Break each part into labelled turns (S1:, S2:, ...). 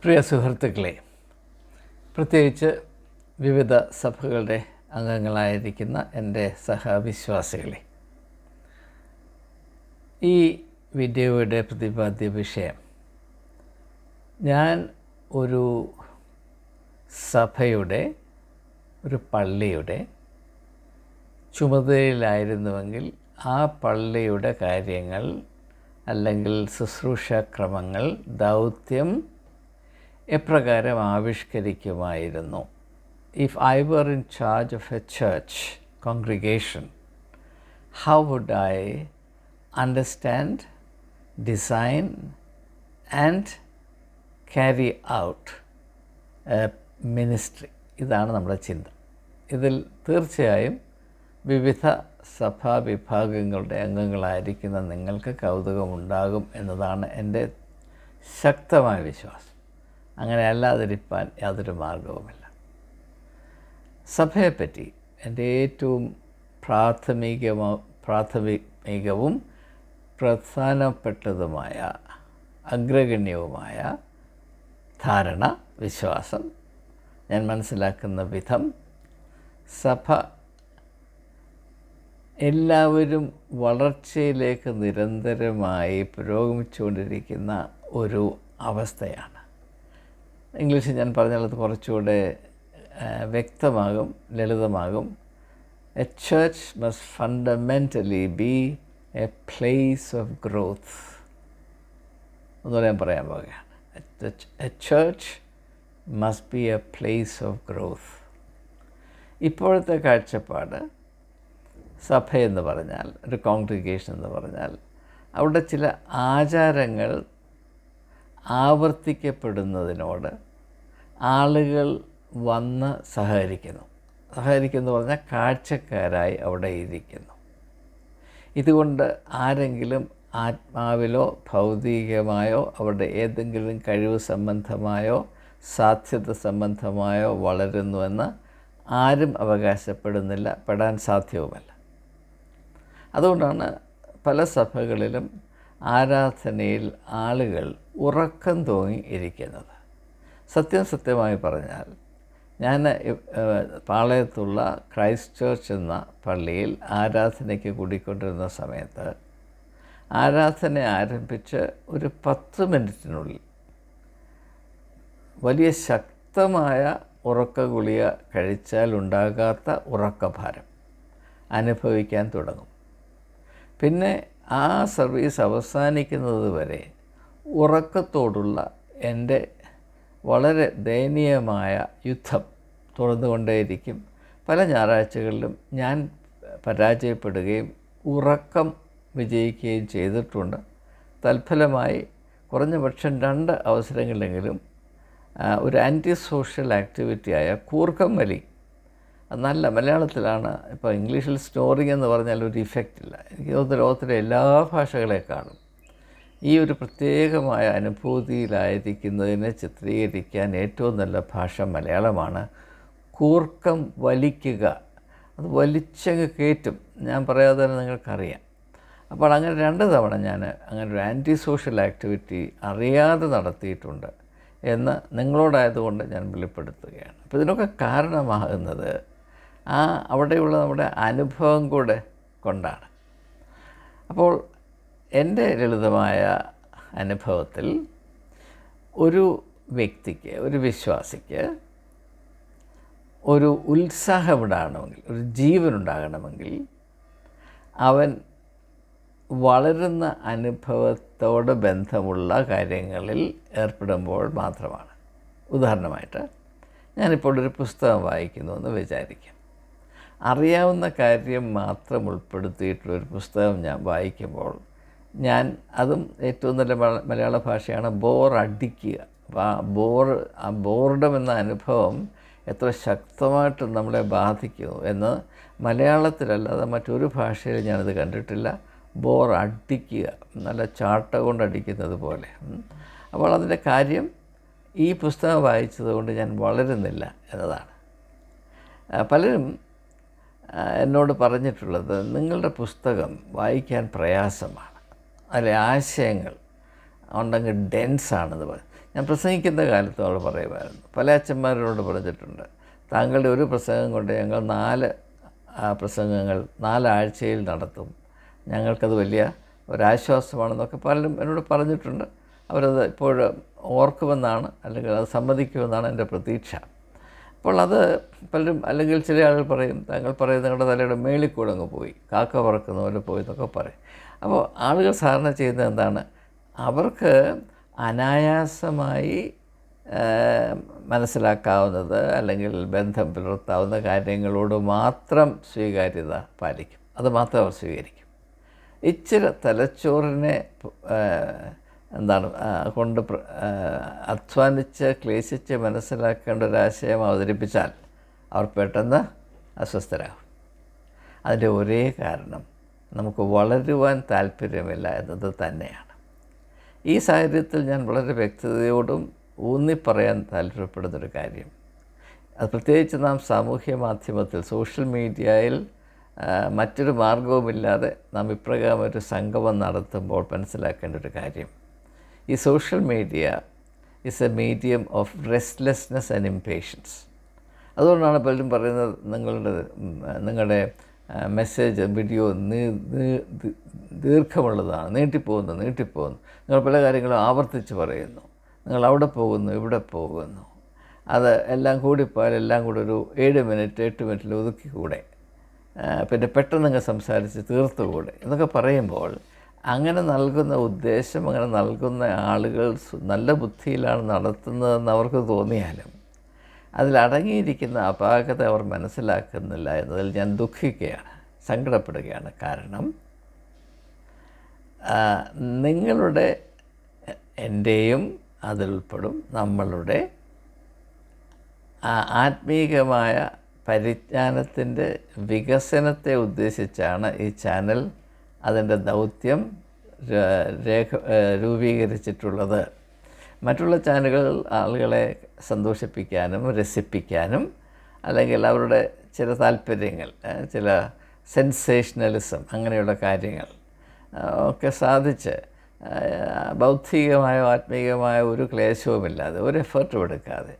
S1: പ്രിയ സുഹൃത്തുക്കളെ, പ്രത്യേകിച്ച് വിവിധ സഭകളുടെ അംഗങ്ങളായിരിക്കുന്ന എൻ്റെ സഹവിശ്വാസികളെ, ഈ വീഡിയോയുടെ പ്രതിപാദ്യ വിഷയം ഞാൻ ഒരു സഭയുടെ, ഒരു പള്ളിയുടെ ചുമതലയിലായിരുന്നുവെങ്കിൽ ആ പള്ളിയുടെ കാര്യങ്ങൾ അല്ലെങ്കിൽ ശുശ്രൂഷാക്രമങ്ങൾ, ദൗത്യം എപ്രകാരം ആവിഷ്കരിക്കുമായിരുന്നു. If I were in charge of a church congregation, how would I understand, design and carry out a ministry? ഇതാണ് നമ്മുടെ ചിന്ത. ഇതിൽ തീർച്ചയായും വിവിധ സഭാവിഭാഗങ്ങളുടെ അംഗങ്ങളായിരിക്കുന്ന നിങ്ങൾക്ക് കൗതുകമുണ്ടാകും എന്നതാണ് എൻ്റെ ശക്തമായ വിശ്വാസം. അങ്ങനെ അല്ലാതിരിക്കാൻ യാതൊരു മാർഗവുമില്ല. സഭയെപ്പറ്റി എൻ്റെ ഏറ്റവും പ്രാഥമികവും പ്രധാനപ്പെട്ടതുമായ അഗ്രഗണ്യവുമായ ധാരണ, വിശ്വാസം, ഞാൻ മനസ്സിലാക്കുന്ന വിധം, സഭ എല്ലാവരും വളർച്ചയിലേക്ക് നിരന്തരമായി പുരോഗമിച്ചുകൊണ്ടിരിക്കുന്ന ഒരു അവസ്ഥയാണ്. ഇംഗ്ലീഷിൽ ഞാൻ പറഞ്ഞാൽ അത് കുറച്ചുകൂടെ വ്യക്തമാകും, ലളിതമാകും. A church must fundamentally be a place of growth എന്ന് ഞാൻ പറയാൻ പോവുകയാണ്. A church must be a place of growth. ഇപ്പോഴത്തെ കാഴ്ചപ്പാട്, സഭയെന്ന് പറഞ്ഞാൽ, ഒരു കോൺഗ്രിഗേഷൻ എന്ന് പറഞ്ഞാൽ, അവിടെ ചില ആചാരങ്ങൾ ആവർത്തിക്കപ്പെടുന്നതിനോട് ആളുകൾ വന്ന് സഹകരിക്കുന്നു പറഞ്ഞാൽ കാഴ്ചക്കാരായി അവിടെ ഇരിക്കുന്നു. ഇതുകൊണ്ട് ആരെങ്കിലും ആത്മാവിലോ ഭൗതികമായോ അവരുടെ ഏതെങ്കിലും കഴിവ് സംബന്ധമായോ സാധ്യത സംബന്ധമായോ വളരുന്നുവെന്ന് ആരും അവകാശപ്പെടുന്നില്ല, പെടാൻ സാധ്യവുമല്ല. അതുകൊണ്ടാണ് പല സഭകളിലും ആരാധനയിൽ ആളുകൾ ഉറക്കം തൂങ്ങി ഇരിക്കുന്നത്. സത്യമായി പറഞ്ഞാൽ, ഞാൻ പാളയത്തുള്ള ക്രൈസ്റ്റ് ചർച്ച് എന്ന പള്ളിയിൽ ആരാധനയ്ക്ക് കൂടിക്കൊണ്ടിരുന്ന സമയത്ത് ആരാധന ആരംഭിച്ച് ഒരു 10 മിനിറ്റിനുള്ളിൽ വലിയ ശക്തമായ ഉറക്ക ഗുളിക കഴിച്ചാൽ ഉണ്ടാകാത്ത ഉറക്കഭാരം അനുഭവിക്കാൻ തുടങ്ങും. പിന്നെ ആ സർവീസ് അവസാനിക്കുന്നത് വരെ ഉറക്കത്തോടുള്ള എൻ്റെ വളരെ ദയനീയമായ യുദ്ധം തുടർന്നുകൊണ്ടേയിരിക്കും. പല ഞായറാഴ്ചകളിലും ഞാൻ പരാജയപ്പെടുകയും ഉറക്കം വിജയിക്കുകയും ചെയ്തിട്ടുണ്ട്. തൽഫലമായി കുറഞ്ഞ പക്ഷം 2 അവസരങ്ങളിലെങ്കിലും ഒരു ആൻറ്റി സോഷ്യൽ ആക്ടിവിറ്റിയായ കൂർക്കം വലി, നല്ല മലയാളത്തിലാണ്, ഇപ്പോൾ ഇംഗ്ലീഷിൽ സ്നോറിങ് എന്ന് പറഞ്ഞാൽ ഒരു ഇഫക്റ്റ് ഇല്ല. എനിക്ക് തോന്നുന്നു ലോകത്തിലെ എല്ലാ ഭാഷകളെക്കാളും ഈ ഒരു പ്രത്യേകമായ അനുഭൂതിയിലായിരിക്കുന്നതിനെ ചിത്രീകരിക്കാൻ ഏറ്റവും നല്ല ഭാഷ മലയാളമാണ്. കൂർക്കം വലിക്കുക, അത് വലിച്ചങ്ങ് കയറ്റും. ഞാൻ പറയാതെ തന്നെ നിങ്ങൾക്കറിയാം. അപ്പോൾ അങ്ങനെ 2 തവണ ഞാൻ അങ്ങനെ ഒരു ആൻറ്റി സോഷ്യൽ ആക്ടിവിറ്റി അറിയാതെ നടത്തിയിട്ടുണ്ട് എന്ന് നിങ്ങളോടായതുകൊണ്ട് ഞാൻ വെളിപ്പെടുത്തുകയാണ്. അപ്പോൾ ഇതിനൊക്കെ കാരണമാകുന്നത് അവിടെയുള്ള നമ്മുടെ അനുഭവം കൂടെ കൊണ്ടാണ്. അപ്പോൾ എൻ്റെ ലളിതമായ അനുഭവത്തിൽ ഒരു വ്യക്തിക്ക്, ഒരു വിശ്വാസിക്ക് ഒരു ഉത്സാഹമുണ്ടാകണമെങ്കിൽ, ഒരു ജീവനുണ്ടാകണമെങ്കിൽ അവൻ വളരുന്ന അനുഭവത്തോട് ബന്ധമുള്ള കാര്യങ്ങളിൽ ഏർപ്പെടുമ്പോൾ മാത്രമാണ്. ഉദാഹരണമായിട്ട്, ഞാനിപ്പോൾ ഒരു പുസ്തകം വായിക്കുന്നു എന്ന് വിചാരിക്കാം. അറിയാവുന്ന കാര്യം മാത്രം ഉൾപ്പെടുത്തിയിട്ടുള്ളൊരു പുസ്തകം ഞാൻ വായിക്കുമ്പോൾ അതും ഏറ്റവും നല്ല മലയാള ഭാഷയാണ്, ബോറടിക്കുക. അപ്പോൾ ആ ബോർഡം എന്ന അനുഭവം എത്ര ശക്തമായിട്ട് നമ്മളെ ബാധിക്കുന്നു എന്ന് മലയാളത്തിലല്ലാതെ മറ്റൊരു ഭാഷയിൽ ഞാനത് കണ്ടിട്ടില്ല. ബോറടിക്കുക, നല്ല ചാട്ട കൊണ്ടടിക്കുന്നത് പോലെ. അപ്പോൾ അതിൻ്റെ കാര്യം, ഈ പുസ്തകം വായിച്ചതുകൊണ്ട് ഞാൻ വളരുന്നില്ല എന്നതാണ്. പലരും എന്നോട് പറഞ്ഞിട്ടുള്ളത്, നിങ്ങളുടെ പുസ്തകം വായിക്കാൻ പ്രയാസമാണ്, അതിലെ ആശയങ്ങൾ ഉണ്ടെങ്കിൽ ഡെൻസാണെന്ന് പറയും. ഞാൻ പ്രസംഗിക്കുന്ന കാലത്ത് അവൾ പറയുമായിരുന്നു, പല അച്ഛന്മാരോട് പറഞ്ഞിട്ടുണ്ട്, താങ്കളുടെ ഒരു പ്രസംഗം കൊണ്ട് ഞങ്ങൾ 4 പ്രസംഗങ്ങൾ 4 ആഴ്ചയിൽ നടത്തും, ഞങ്ങൾക്കത് വലിയ ഒരാശ്വാസമാണെന്നൊക്കെ പലരും എന്നോട് പറഞ്ഞിട്ടുണ്ട്. അവരത് ഇപ്പോൾ ഓർക്കുമെന്നാണ്, അല്ലെങ്കിൽ അത് സമ്മതിക്കുമെന്നാണ് എൻ്റെ പ്രതീക്ഷ. അപ്പോൾ അത് പലരും, അല്ലെങ്കിൽ ചില ആളുകൾ പറയും, താങ്കൾ പറയും നിങ്ങളുടെ തലയുടെ മേളിൽ കൂടെ അങ്ങ് പോയി, കാക്ക പറക്കുന്ന പോലെ പോയി എന്നൊക്കെ പറയും. അപ്പോൾ ആളുകൾ സാധാരണ ചെയ്യുന്നത് എന്താണ്, അവർക്ക് അനായാസമായി മനസ്സിലാക്കാവുന്നത് അല്ലെങ്കിൽ ബന്ധം പുലർത്താവുന്ന കാര്യങ്ങളോട് മാത്രം സ്വീകാര്യത പാലിക്കും, അത് മാത്രം അവർ സ്വീകരിക്കും. ഇച്ചിരി തലച്ചോറിനെ കൊണ്ട് അധ്വാനിച്ച് ക്ലേശിച്ച് മനസ്സിലാക്കേണ്ട ഒരാശയം അവതരിപ്പിച്ചാൽ അവർ പെട്ടെന്ന് അസ്വസ്ഥരാകും. അതിൻ്റെ ഒരേ കാരണം നമുക്ക് വളരുവാൻ താല്പര്യമില്ല എന്നത് തന്നെയാണ്. ഈ സാഹചര്യത്തിൽ ഞാൻ വളരെ വ്യക്തതയോടും ഊന്നിപ്പറയാൻ താല്പര്യപ്പെടുന്നൊരു കാര്യം, അത് പ്രത്യേകിച്ച് നാം സാമൂഹ്യ മാധ്യമത്തിൽ സോഷ്യൽ മീഡിയയിൽ മറ്റൊരു മാർഗവുമില്ലാതെ നാം ഇപ്രകാരം ഒരു സംഗമം നടത്തുമ്പോൾ മനസ്സിലാക്കേണ്ട ഒരു കാര്യം, ഈ social media is A medium of restlessness and impatience. അതുകൊണ്ടാണ് പലരും പറയുന്നത് നിങ്ങളുടെ മെസ്സേജ് വീഡിയോ ദീർഘമുള്ളതാണ്, നീട്ടിപ്പോകുന്നു. നിങ്ങൾ പല കാര്യങ്ങളും ആവർത്തിച്ച് പറയുന്നു, നിങ്ങൾ അവിടെ പോകുന്നു ഇവിടെ പോകുന്നു, അത് എല്ലാം കൂടിപ്പോയാൽ എല്ലാം കൂടെ ഒരു 7 മിനിറ്റ് 8 മിനിറ്റിൽ ഒതുക്കിക്കൂടെ, പിന്നെ പെട്ടെന്നങ്ങ് സംസാരിച്ച് തീർത്തുകൂടെ എന്നൊക്കെ പറയുമ്പോൾ, അങ്ങനെ നൽകുന്ന ഉദ്ദേശം, അങ്ങനെ നൽകുന്ന ആളുകൾ നല്ല ബുദ്ധിയിലാണ് നടത്തുന്നതെന്ന് അവർക്ക് തോന്നിയാലും അതിലടങ്ങിയിരിക്കുന്ന അപാകത അവർ മനസ്സിലാക്കുന്നില്ല എന്നതിൽ ഞാൻ ദുഃഖിക്കുകയാണ്, സങ്കടപ്പെടുകയാണ്. കാരണം നിങ്ങളുടെ, എൻ്റെയും അതിലുൾപ്പെടും, നമ്മളുടെ ആത്മീകമായ പരിജ്ഞാനത്തിൻ്റെ വികസനത്തെ ഉദ്ദേശിച്ചാണ് ഈ ചാനൽ അതിൻ്റെ ദൗത്യം രൂപീകരിച്ചിട്ടുള്ളത്. മറ്റുള്ള ചാനലുകൾ ആളുകളെ സന്തോഷിപ്പിക്കാനും രസിപ്പിക്കാനും, അല്ലെങ്കിൽ അവരുടെ ചില താല്പര്യങ്ങൾ, ചില സെൻസേഷണലിസം, അങ്ങനെയുള്ള കാര്യങ്ങൾ ഒക്കെ സാധിച്ച് ബൗദ്ധികമായോ ആത്മീകമായോ ഒരു ക്ലേശവുമില്ലാതെ, ഒരു എഫേർട്ടും എടുക്കാതെ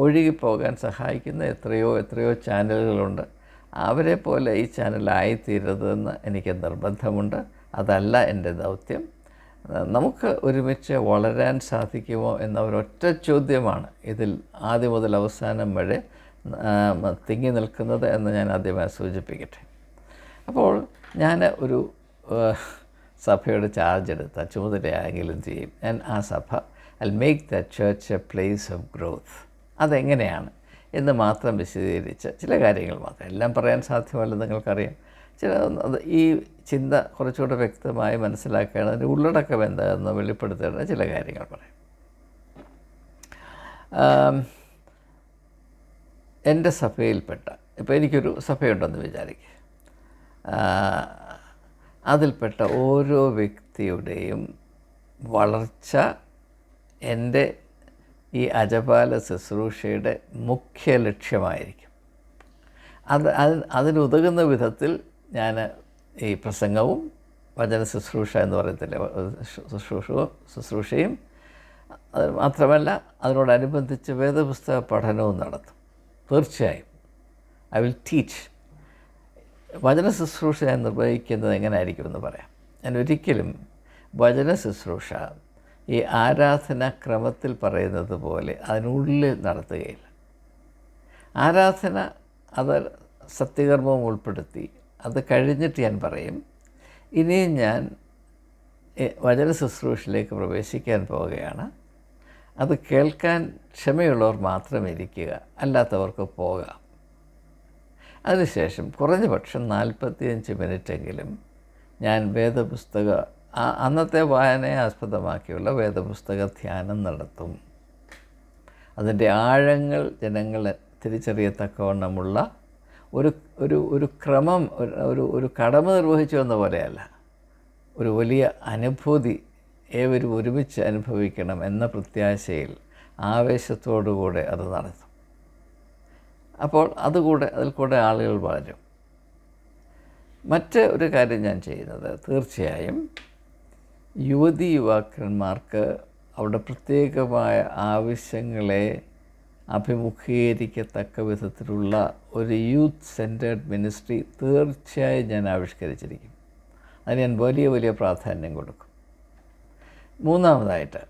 S1: ഒഴുകിപ്പോകാൻ സഹായിക്കുന്ന എത്രയോ ചാനലുകളുണ്ട്. അവരെ പോലെ ഈ ചാനലായിത്തീരരുതെന്ന് എനിക്ക് നിർബന്ധമുണ്ട്. അതല്ല എൻ്റെ ദൗത്യം. നമുക്ക് ഒരുമിച്ച് വളരാൻ സാധിക്കുമോ എന്ന ഒരൊറ്റ ചോദ്യമാണ് ഇതിൽ ആദ്യം മുതൽ അവസാനം വരെ തിങ്ങി നിൽക്കുന്നത് എന്ന് ഞാൻ ആദ്യമായി സൂചിപ്പിക്കട്ടെ. അപ്പോൾ ഞാൻ ഒരു സഭയുടെ ചാർജ് എടുത്ത ചുമതലയായെങ്കിലും ചെയ്യും. ഞാൻ ആ സഭ I make the church A place of growth. അതെങ്ങനെയാണ് എന്ന് മാത്രം വിശദീകരിച്ച് ചില കാര്യങ്ങൾ മാത്രം, എല്ലാം പറയാൻ സാധ്യമല്ലെന്ന് നിങ്ങൾക്കറിയാം. ഈ ചിന്ത കുറച്ചുകൂടെ വ്യക്തമായി മനസ്സിലാക്കുകയാണ്, അതിൻ്റെ ഉള്ളടക്കം എന്താണെന്ന് വെളിപ്പെടുത്തേണ്ട ചില കാര്യങ്ങൾ പറയാം. എൻ്റെ സഭയിൽപ്പെട്ട, ഇപ്പോൾ എനിക്കൊരു സഭയുണ്ടെന്ന് വിചാരിക്കുക, അതിൽപ്പെട്ട ഓരോ വ്യക്തിയുടെയും വളർച്ച എൻ്റെ ഈ അജപാല ശുശ്രൂഷയുടെ മുഖ്യ ലക്ഷ്യമായിരിക്കും. അതിനുതകുന്ന വിധത്തിൽ ഞാൻ ഈ പ്രസംഗവും വചന ശുശ്രൂഷ എന്ന് പറയത്തില്ലേ, ശുശ്രൂഷയും അത് മാത്രമല്ല അതിനോടനുബന്ധിച്ച് വേദപുസ്തക പഠനവും നടത്തും. തീർച്ചയായും ഐ വിൽ ടീച്ച്. വചന ശുശ്രൂഷ ഞാൻ നിർവഹിക്കുന്നത് എങ്ങനെയായിരിക്കുമെന്ന് പറയാം. ഞാൻ ഒരിക്കലും വചന ശുശ്രൂഷ ഈ ആരാധനാക്രമത്തിൽ പറയുന്നത് പോലെ അതിനുള്ളിൽ നടത്തുകയില്ല. ആരാധന അത് സത്യകർമ്മവും ഉൾപ്പെടുത്തി അത് കഴിഞ്ഞിട്ട് ഞാൻ പറയും, ഇനിയും ഞാൻ വചന ശുശ്രൂഷയിലേക്ക് പ്രവേശിക്കാൻ പോവുകയാണ്. അത് കേൾക്കാൻ ക്ഷമയുള്ളവർ മാത്രം ഇരിക്കുക, അല്ലാത്തവർക്ക് പോകാം. അതിനുശേഷം കുറഞ്ഞ പക്ഷം 45 മിനിറ്റെങ്കിലും ഞാൻ വേദപുസ്തക അന്നത്തെ വായനയെ ആസ്പദമാക്കിയുള്ള വേദപുസ്തക ധ്യാനം നടത്തും. അതിൻ്റെ ആഴങ്ങൾ ജനങ്ങളെ തിരിച്ചറിയത്തക്കവണ്ണമുള്ള ഒരു ക്രമം, ഒരു കടമ നിർവഹിച്ചു എന്ന പോലെയല്ല, ഒരു വലിയ അനുഭൂതി ഏവരും ഒരുമിച്ച് അനുഭവിക്കണം എന്ന പ്രത്യാശയിൽ ആവേശത്തോടുകൂടെ അത് നടത്തും. അപ്പോൾ അതിൽ കൂടെ ആളുകൾ വളരും. മറ്റ് ഒരു കാര്യം ഞാൻ ചെയ്യുന്നത്, തീർച്ചയായും യുവതി യുവാക്കന്മാർക്ക് അവരുടെ പ്രത്യേകമായ ആവശ്യങ്ങളെ അഭിമുഖീകരിക്കത്തക്ക വിധത്തിലുള്ള ഒരു യൂത്ത് സെൻറ്റേർഡ് മിനിസ്ട്രി തീർച്ചയായും ഞാൻ ആവിഷ്കരിച്ചിരിക്കും. അതിന് ഞാൻ വലിയ വലിയ പ്രാധാന്യം കൊടുക്കും. മൂന്നാമതായിട്ട്,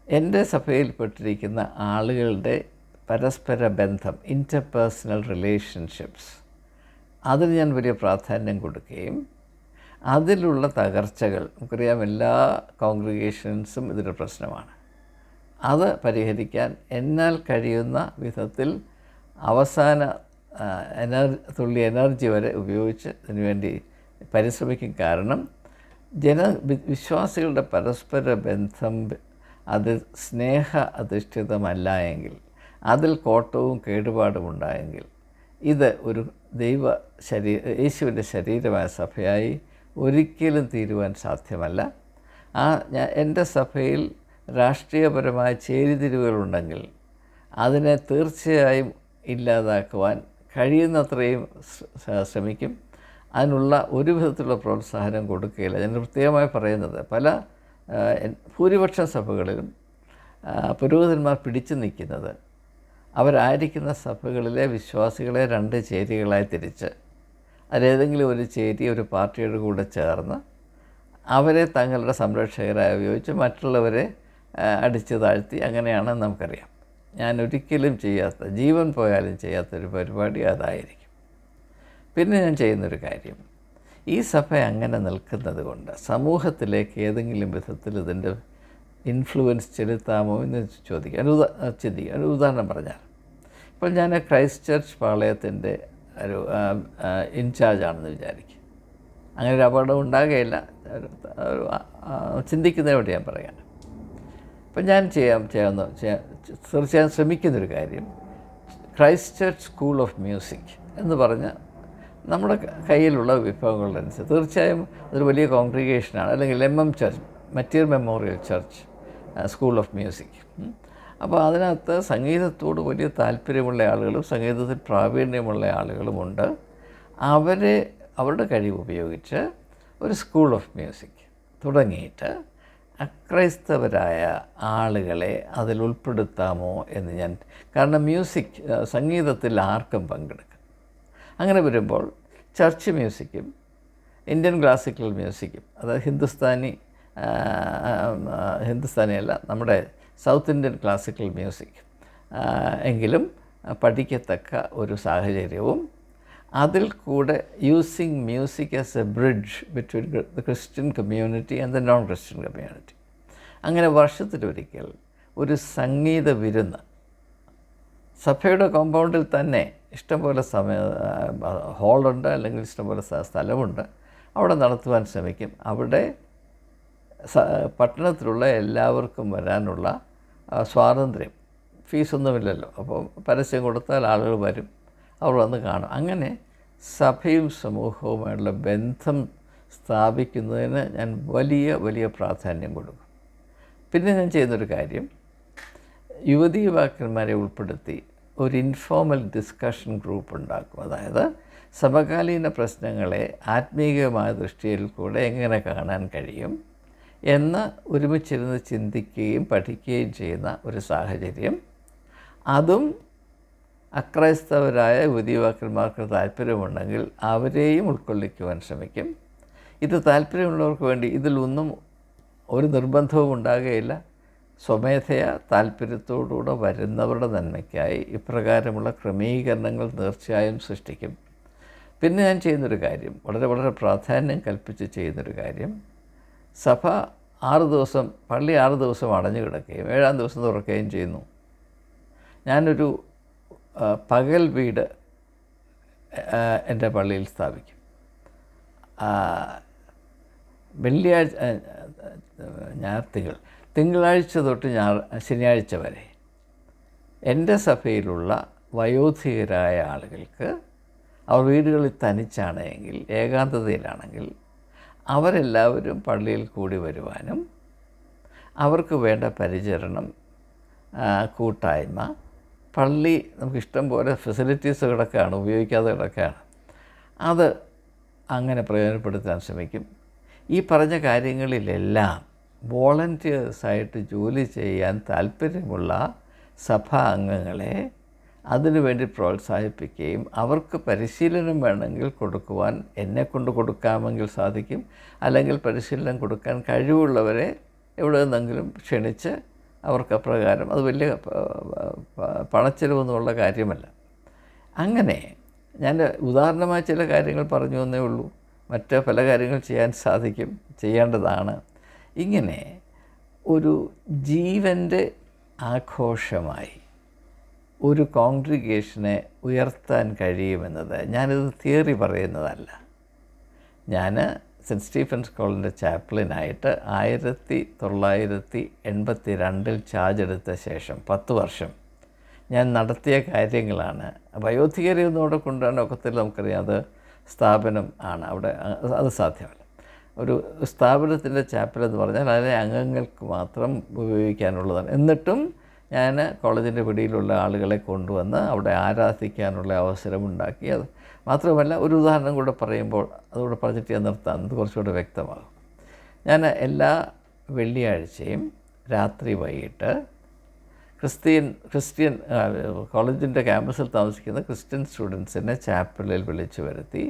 S1: എൻ്റെ സഭയിൽപ്പെട്ടിരിക്കുന്ന ആളുകളുടെ പരസ്പര ബന്ധം, ഇൻ്റർപേഴ്സണൽ റിലേഷൻഷിപ്സ്, അതിന് ഞാൻ വലിയ പ്രാധാന്യം കൊടുക്കുകയും അതിലുള്ള തകർച്ചകൾ, നമുക്കറിയാം എല്ലാ കോൺഗ്രിഗേഷൻസും ഇതിൻ്റെ പ്രശ്നമാണ്, അത് പരിഹരിക്കാൻ എന്നാൽ കഴിയുന്ന വിധത്തിൽ അവസാന തുള്ളി എനർജി വരെ ഉപയോഗിച്ച് അതിനുവേണ്ടി പരിശ്രമിക്കും. കാരണം വിശ്വാസികളുടെ പരസ്പര ബന്ധം അത് സ്നേഹ അധിഷ്ഠിതമല്ല എങ്കിൽ, അതിൽ കോട്ടവും കേടുപാടും ഉണ്ടായെങ്കിൽ, ഇത് ഒരു യേശുവിൻ്റെ ശരീരമായ സഭയായി ഒരിക്കലും തീരുവാൻ സാധ്യമല്ല. എൻ്റെ സഭയിൽ രാഷ്ട്രീയപരമായ ചേരിതിരിവുകളുണ്ടെങ്കിൽ അതിനെ തീർച്ചയായും ഇല്ലാതാക്കുവാൻ കഴിയുന്നത്രയും ശ്രമിക്കും. അതിനുള്ള ഒരു വിധത്തിലുള്ള പ്രോത്സാഹനം കൊടുക്കുകയില്ല. ഞാൻ പ്രത്യേകമായി പറയുന്നത്, ഭൂരിപക്ഷം സഭകളിലും പുരോഹിതന്മാർ പിടിച്ചു നിൽക്കുന്നത് അവരായിരിക്കുന്ന സഭകളിലെ വിശ്വാസികളെ 2 ചേരികളായി തിരിച്ച്, അതിലേതെങ്കിലും ഒരു ചേരി ഒരു പാർട്ടിയുടെ കൂടെ ചേർന്ന് അവരെ തങ്ങളുടെ സംരക്ഷകരായി ഉപയോഗിച്ച് മറ്റുള്ളവരെ അടിച്ചു താഴ്ത്തി, അങ്ങനെയാണ് നമുക്കറിയാം. ഞാൻ ഒരിക്കലും ചെയ്യാത്ത, ജീവൻ പോയാലും ചെയ്യാത്തൊരു പരിപാടി അതായിരിക്കും. പിന്നെ ഞാൻ ചെയ്യുന്നൊരു കാര്യം, ഈ സഭ അങ്ങനെ നിൽക്കുന്നത് കൊണ്ട് സമൂഹത്തിലേക്ക് ഏതെങ്കിലും വിധത്തിൽ ഇതിൻ്റെ ഇൻഫ്ലുവൻസ് ചെലുത്താമോ എന്ന് ചിന്തിക്കുക. ഒരു ഉദാഹരണം പറഞ്ഞാൽ, ഇപ്പോൾ ഞാൻ ക്രൈസ്റ്റ് ചർച്ച് പാളയത്തിൻ്റെ ഒരു ഇൻചാർജാണെന്ന് വിചാരിക്കും. അങ്ങനെ ഒരു അപകടം ഉണ്ടാകുകയില്ല, ചിന്തിക്കുന്നതിനോട് ഞാൻ പറയാം. ഇപ്പം ഞാൻ തീർച്ചയായും ശ്രമിക്കുന്നൊരു കാര്യം, Christ church school of music എന്ന് പറഞ്ഞ നമ്മുടെ കയ്യിലുള്ള വിഭവങ്ങളനുസരിച്ച്, തീർച്ചയായും അതൊരു വലിയ കോൺഗ്രിഗേഷനാണ്, അല്ലെങ്കിൽ MM church, Mateer memorial church school of music. അപ്പോൾ അതിനകത്ത് സംഗീതത്തോട് വലിയ താല്പര്യമുള്ള ആളുകളും സംഗീതത്തിൽ പ്രാവീണ്യമുള്ള ആളുകളുമുണ്ട്. അവരുടെ കഴിവ് ഉപയോഗിച്ച് ഒരു സ്കൂൾ ഓഫ് മ്യൂസിക് തുടങ്ങിയിട്ട് അക്രൈസ്തവരായ ആളുകളെ അതിൽ ഉൾപ്പെടുത്താമോ എന്ന് കാരണം സംഗീതത്തിൽ ആർക്കും പങ്കെടുക്കും. അങ്ങനെ വരുമ്പോൾ ചർച്ച് മ്യൂസിക്കും ഇന്ത്യൻ ക്ലാസിക്കൽ മ്യൂസിക്കും, അതായത് ഹിന്ദുസ്ഥാനിയല്ല, നമ്മുടെ സൗത്ത് ഇന്ത്യൻ ക്ലാസിക്കൽ മ്യൂസിക് എങ്കിലും പഠിക്കത്തക്ക ഒരു സാഹചര്യവും, അതിൽ കൂടെ using music as A bridge between the Christian community and the non Christian community. അങ്ങനെ വർഷത്തിലൊരിക്കൽ ഒരു സംഗീത വിരുന്ന് സഭയുടെ കോമ്പൗണ്ടിൽ തന്നെ ഇഷ്ടംപോലെ ഹാളുണ്ട്, അല്ലെങ്കിൽ ഇഷ്ടംപോലെ സ്ഥലമുണ്ട്, അവിടെ നടത്തുവാൻ ശ്രമിക്കും. അവിടെ പട്ടണത്തിലുള്ള എല്ലാവർക്കും വരാനുള്ള സ്വാതന്ത്ര്യം, ഫീസൊന്നുമില്ലല്ലോ, അപ്പോൾ പരസ്യം കൊടുത്താൽ ആളുകൾ വരും, അവർ വന്ന് കാണും. അങ്ങനെ സഭയും സമൂഹവുമായുള്ള ബന്ധം സ്ഥാപിക്കുന്നതിന് ഞാൻ വലിയ വലിയ പ്രാധാന്യം കൊടുക്കും. പിന്നെ ഞാൻ ചെയ്യുന്നൊരു കാര്യം, യുവതീ യുവാക്കന്മാരെ ഉൾപ്പെടുത്തി ഒരു ഇൻഫോർമൽ ഡിസ്കഷൻ ഗ്രൂപ്പ് ഉണ്ടാക്കും. അതായത് സമകാലീന പ്രശ്നങ്ങളെ ആത്മീയമായ ദൃഷ്ടിയിൽ കൂടെ എങ്ങനെ കാണാൻ കഴിയും എന്ന് ഒരുമിച്ചിരുന്ന് ചിന്തിക്കുകയും പഠിക്കുകയും ചെയ്യുന്ന ഒരു സാഹചര്യം. അതും അക്രൈസ്തവരായ യുവതീവാക്കന്മാർക്ക് താല്പര്യമുണ്ടെങ്കിൽ അവരെയും ഉൾക്കൊള്ളിക്കുവാൻ ശ്രമിക്കും. ഇത് താല്പര്യമുള്ളവർക്ക് വേണ്ടി ഇതിലൊന്നും ഒരു നിർബന്ധവും ഉണ്ടാകുകയില്ല. സ്വമേധയാ താല്പര്യത്തോടുകൂടെ വരുന്നവരുടെ നന്മയ്ക്കായി ഇപ്രകാരമുള്ള ക്രമീകരണങ്ങൾ തീർച്ചയായും സൃഷ്ടിക്കും. പിന്നെ ഞാൻ ചെയ്യുന്നൊരു കാര്യം, വളരെ വളരെ പ്രാധാന്യം കൽപ്പിച്ച് ചെയ്യുന്നൊരു കാര്യം, സഭ 6 ദിവസം, പള്ളി 6 ദിവസം അടഞ്ഞു കിടക്കുകയും 7-ാം ദിവസം തുറക്കുകയും ചെയ്യുന്നു. ഞാനൊരു പകൽ വീട് എൻ്റെ പള്ളിയിൽ സ്ഥാപിക്കും. തിങ്കളാഴ്ച തൊട്ട് ശനിയാഴ്ച വരെ എൻ്റെ സഭയിലുള്ള വയോധികരായ ആളുകൾക്ക്, അവർ വീടുകളിൽ തനിച്ചാണെങ്കിൽ, ഏകാന്തതയിലാണെങ്കിൽ, അവരെല്ലാവരും പള്ളിയിൽ കൂടി വരുവാനും അവർക്ക് വേണ്ട പരിചരണം, കൂട്ടായ്മ, പള്ളി നമുക്കിഷ്ടം പോലെ ഫെസിലിറ്റീസ് കിടക്കുകയാണ്, ഉപയോഗിക്കാതെ കിടക്കുകയാണ്, അത് അങ്ങനെ പ്രയോജനപ്പെടുത്താൻ ശ്രമിക്കും. ഈ പറഞ്ഞ കാര്യങ്ങളിലെല്ലാം വോളണ്ടിയേഴ്സായിട്ട് ജോലി ചെയ്യാൻ താല്പര്യമുള്ള സഭാ അംഗങ്ങളെ അതിനുവേണ്ടി പ്രോത്സാഹിപ്പിക്കുകയും അവർക്ക് പരിശീലനം വേണമെങ്കിൽ കൊടുക്കുവാൻ എന്നെക്കൊണ്ട് കൊടുക്കാമെങ്കിൽ സാധിക്കും, അല്ലെങ്കിൽ പരിശീലനം കൊടുക്കാൻ കഴിവുള്ളവരെ എവിടെ നിന്നെങ്കിലും ക്ഷണിച്ച് അവർക്ക് അപ്രകാരം, അത് വലിയ പണച്ചെലവൊന്നുമുള്ള കാര്യമല്ല. അങ്ങനെ ഞാൻ ഉദാഹരണമായി ചില കാര്യങ്ങൾ പറഞ്ഞു എന്നേ ഉള്ളൂ. മറ്റ് പല കാര്യങ്ങൾ ചെയ്യാൻ സാധിക്കും, ചെയ്യേണ്ടതാണ്. ഇങ്ങനെ ഒരു ജീവൻ്റെ ആഘോഷമായി ഒരു കോൺഗ്രിഗേഷനെ ഉയർത്താൻ കഴിയുമെന്നത്, ഞാനിത് തിയറി പറയുന്നതല്ല. ഞാൻ സെൻറ്റ് സ്റ്റീഫൻസ് കോളേജിൻ്റെ ചാപ്ലിനായിട്ട് 1982 ചാർജ് എടുത്ത ശേഷം 10 വർഷം ഞാൻ നടത്തിയ കാര്യങ്ങളാണ്. വയോധികരെയൊന്നും അവിടെ കൊണ്ടുവരാൻ ഒക്കത്തില്ല, നമുക്കറിയാം. അത് സ്ഥാപനം ആണ്, അവിടെ അത് സാധ്യമല്ല. ഒരു സ്ഥാപനത്തിൻ്റെ ചാപ്പൽ എന്ന് പറഞ്ഞാൽ അതിനെ അംഗങ്ങൾക്ക് മാത്രം ഉപയോഗിക്കാനുള്ളതാണ്. എന്നിട്ടും ഞാൻ കോളേജിൻ്റെ പിടിയിലുള്ള ആളുകളെ കൊണ്ടുവന്ന് അവിടെ ആരാധിക്കാനുള്ള അവസരമുണ്ടാക്കി. അത് മാത്രമല്ല, ഒരു ഉദാഹരണം കൂടെ പറയുമ്പോൾ അതുകൂടെ പറഞ്ഞിട്ട് ഞാൻ നിർത്താം, അത് കുറച്ചുകൂടെ വ്യക്തമാകും. ഞാൻ എല്ലാ വെള്ളിയാഴ്ചയും രാത്രി വൈകിട്ട് ക്രിസ്ത്യൻ കോളേജിൻ്റെ ക്യാമ്പസിൽ താമസിക്കുന്ന ക്രിസ്ത്യൻ സ്റ്റുഡൻസിനെ ചാപ്പലിൽ വിളിച്ചു വരുത്തി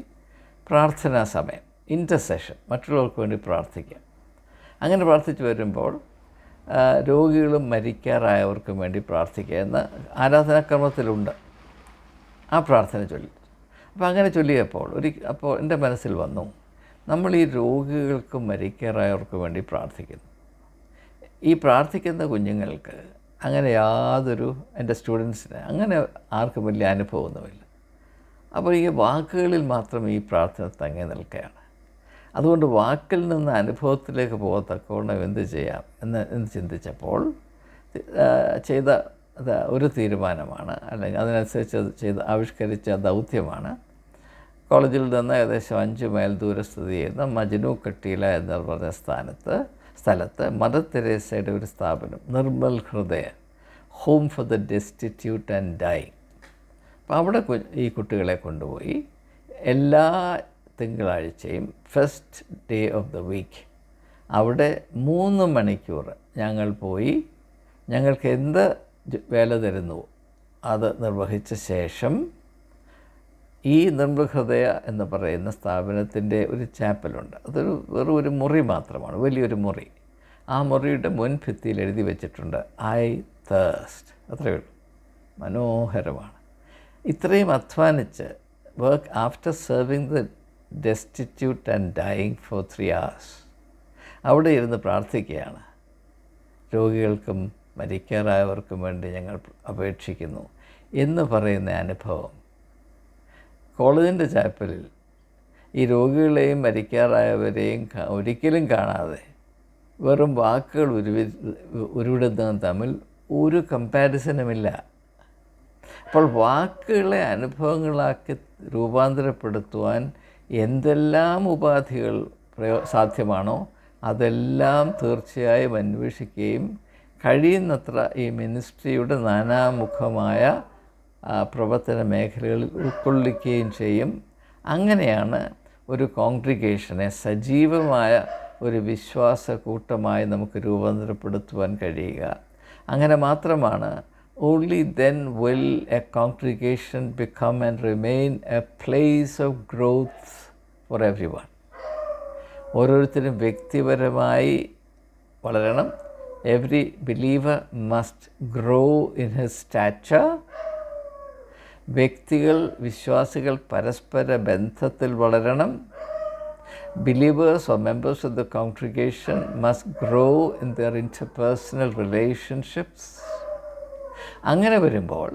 S1: പ്രാർത്ഥനാ സമയം, ഇൻ്റർസെഷൻ, മറ്റുള്ളവർക്ക് വേണ്ടി പ്രാർത്ഥിക്കുക. അങ്ങനെ പ്രാർത്ഥിച്ചു വരുമ്പോൾ രോഗികളും മരിക്കാറായവർക്കും വേണ്ടി പ്രാർത്ഥിക്കുക എന്ന ആരാധനാക്രമത്തിലുണ്ട്. ആ പ്രാർത്ഥന ചൊല്ലി. അപ്പോൾ അങ്ങനെ ചൊല്ലിയപ്പോൾ അപ്പോൾ എൻ്റെ മനസ്സിൽ വന്നു, നമ്മൾ ഈ രോഗികൾക്കും മരിക്കാറായവർക്കും വേണ്ടി പ്രാർത്ഥിക്കുന്നു. ഈ പ്രാർത്ഥിക്കുന്ന കുഞ്ഞുങ്ങൾക്ക് അങ്ങനെ യാതൊരു, എൻ്റെ സ്റ്റുഡൻസിന് അങ്ങനെ ആർക്കും വലിയ അനുഭവമൊന്നുമില്ല. അപ്പോൾ ഈ വാക്കുകളിൽ മാത്രം ഈ പ്രാർത്ഥന തങ്ങി നിൽക്കുകയാണ്. അതുകൊണ്ട് വാക്കിൽ നിന്ന് അനുഭവത്തിലേക്ക് പോകത്തക്കവണ്ണം എന്ത് ചെയ്യാം എന്ന് ചിന്തിച്ചപ്പോൾ ചെയ്ത ഒരു തീരുമാനമാണ്, അല്ലെങ്കിൽ അതിനനുസരിച്ച് ആവിഷ്കരിച്ച ദൗത്യമാണ്, കോളേജിൽ നിന്ന് ഏകദേശം 5 മൈൽ ദൂരെ സ്ഥിതി ചെയ്യുന്ന മജ്നു കട്ടീല എന്ന് പറഞ്ഞ സ്ഥലത്ത് മദർ തെരേസയുടെ ഒരു സ്ഥാപനം, Nirmal Hriday, home for the destitute and dying. അപ്പോൾ അവിടെ ഈ കുട്ടികളെ കൊണ്ടുപോയി എല്ലാ തിങ്കളാഴ്ചയും first day of the week അവിടെ 3 മണിക്കൂർ ഞങ്ങൾ പോയി ഞങ്ങൾക്ക് എന്ത് വേല തരുന്നുവോ അത് നിർവഹിച്ച ശേഷം ഈ നിർമ്മൽ ഹൃദയ എന്ന് പറയുന്ന സ്ഥാപനത്തിൻ്റെ ഒരു ചാപ്പലുണ്ട്. അതൊരു വെറും ഒരു മുറി മാത്രമാണ്, വലിയൊരു മുറി. ആ മുറിയുടെ മുൻഭിത്തിയിൽ എഴുതി വെച്ചിട്ടുണ്ട് ഐ തേഴ്സ്റ്റ്. അത്രയേ ഉള്ളൂ. മനോഹരമാണ്. ഇത്രയും അധ്വാനിച്ച് work after serving the destitute and dying for 3 hours അവിടെ ഇരുന്ന് പ്രാർത്ഥിക്കുകയാണ്. രോഗികൾക്കും മരിക്കാറായവർക്കും വേണ്ടി ഞങ്ങൾ അപേക്ഷിക്കുന്നു എന്ന് പറയുന്ന അനുഭവം കോളേജിൻ്റെ ചാപ്പലിൽ ഈ രോഗികളെയും മരിക്കാറായവരെയും ഒരിക്കലും കാണാതെ വെറും വാക്കുകൾ ഉരുവിടുന്നതും തമ്മിൽ ഒരു കമ്പാരിസനുമില്ല. അപ്പോൾ വാക്കുകളെ അനുഭവങ്ങളാക്കി രൂപാന്തരപ്പെടുത്തുവാൻ എന്തെല്ലാം ഉപാധികൾ സാധ്യമാണോ അതെല്ലാം തീർച്ചയായും അന്വേഷിക്കുകയും കഴിയുന്നത്ര ഈ മിനിസ്ട്രിയുടെ നാനാമുഖമായ പ്രവർത്തന മേഖലകളിൽ ഉൾക്കൊള്ളിക്കുകയും ചെയ്യും. അങ്ങനെയാണ് ഒരു കോൺഗ്രിഗേഷനെ സജീവമായ ഒരു വിശ്വാസ കൂട്ടമായി നമുക്ക് രൂപാന്തരപ്പെടുത്തുവാൻ കഴിയുക. അങ്ങനെ മാത്രമാണ് only then will a congregation become and remain a place of growth for everyone. ഓരോരുത്തരും വ്യക്തിപരമായി വളരണം. Every believer must grow in his stature. വ്യക്തികൾ, വിശ്വാസികൾ പരസ്പര ബന്ധത്തിൽ വളരണം. Believers or members of the congregation must grow in their interpersonal relationships. അങ്ങനെ വരുമ്പോൾ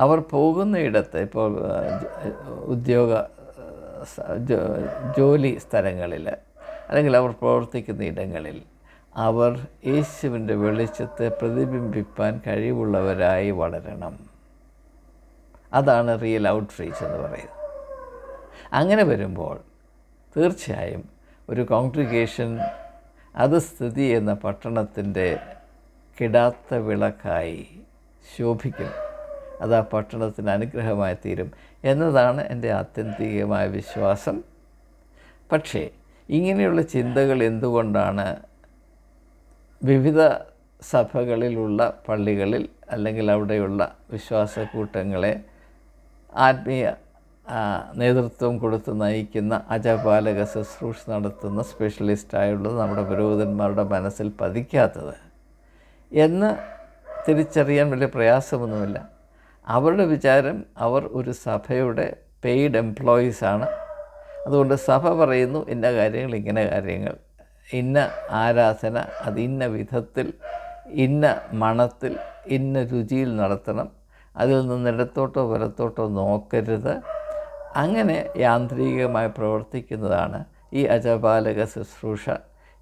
S1: അവർ പോകുന്നയിടത്ത്, ഇപ്പോൾ ജോലി സ്ഥലങ്ങളിൽ അല്ലെങ്കിൽ അവർ പ്രവർത്തിക്കുന്ന ഇടങ്ങളിൽ അവർ യേശുവിൻ്റെ വെളിച്ചത്തെ പ്രതിബിംബിപ്പാൻ കഴിവുള്ളവരായി വളരണം. അതാണ് റിയൽ ഔട്ട്റീച്ച് എന്ന് പറയുന്നത്. അങ്ങനെ വരുമ്പോൾ തീർച്ചയായും ഒരു കോൺഗ്രിഗേഷൻ അത് സ്ഥിതി ചെയ്യുന്ന പട്ടണത്തിൻ്റെ കിടാത്ത വിളക്കായി ശോഭിക്കും. അത് ആ പട്ടണത്തിന് അനുഗ്രഹമായി തീരും എന്നതാണ് എൻ്റെ ആത്യന്തികമായ വിശ്വാസം. പക്ഷേ ഇങ്ങനെയുള്ള ചിന്തകൾ എന്തുകൊണ്ടാണ് വിവിധ സഭകളിലുള്ള പള്ളികളിൽ അല്ലെങ്കിൽ അവിടെയുള്ള വിശ്വാസക്കൂട്ടങ്ങളെ ആത്മീയ നേതൃത്വം കൊടുത്ത് നയിക്കുന്ന അജപാലക ശുശ്രൂഷ നടത്തുന്ന സ്പെഷ്യലിസ്റ്റായുള്ളത് നമ്മുടെ പുരോഹിതന്മാരുടെ മനസ്സിൽ പതിക്കാത്തത് എന്ന് തിരിച്ചറിയാൻ വലിയ പ്രയാസമൊന്നുമില്ല. അവരുടെ വിചാരം അവർ ഒരു സഭയുടെ പെയ്ഡ് എംപ്ലോയീസാണ്. അതുകൊണ്ട് സഭ പറയുന്നു ഇന്ന കാര്യങ്ങൾ, ഇങ്ങനെ കാര്യങ്ങൾ, ഇന്ന ആരാധന അത് ഇന്ന വിധത്തിൽ, ഇന്ന മണത്തിൽ, ഇന്ന രുചിയിൽ നടത്തണം, അതിൽ നിന്ന് ഇടത്തോട്ടോ വലത്തോട്ടോ നോക്കരുത്. അങ്ങനെ യാന്ത്രികമായി പ്രവർത്തിക്കുന്നതാണ് ഈ അജപാലക ശുശ്രൂഷ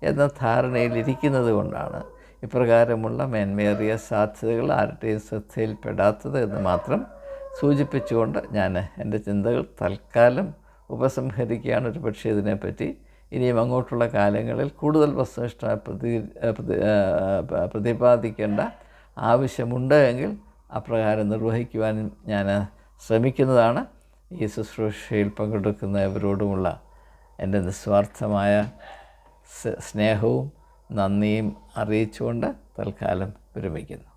S1: എന്ന ധാരണയിലിരിക്കുന്നത് കൊണ്ടാണ് ഇപ്രകാരമുള്ള മേന്മേറിയ സാധ്യതകൾ ആരുടെയും ശ്രദ്ധയിൽപ്പെടാത്തത് എന്ന് മാത്രം സൂചിപ്പിച്ചുകൊണ്ട് ഞാൻ എൻ്റെ ചിന്തകൾ തൽക്കാലം ഉപസംഹരിക്കുകയാണ്. ഒരു പക്ഷേ ഇതിനെപ്പറ്റി ഇനിയും അങ്ങോട്ടുള്ള കാലങ്ങളിൽ കൂടുതൽ വസ്തുനിഷ്ഠമായി പ്രതിപാദിക്കേണ്ട ആവശ്യമുണ്ട് എങ്കിൽ അപ്രകാരം നിർവഹിക്കുവാനും ഞാൻ ശ്രമിക്കുന്നതാണ്. ഈ ശുശ്രൂഷയിൽ പങ്കെടുക്കുന്ന ഇവരോടുമുള്ള എൻ്റെ നിസ്വാർത്ഥമായ സ്നേഹവും നന്ദിയും അറിയിച്ചുകൊണ്ട് തൽക്കാലം വിരമിക്കുന്നു.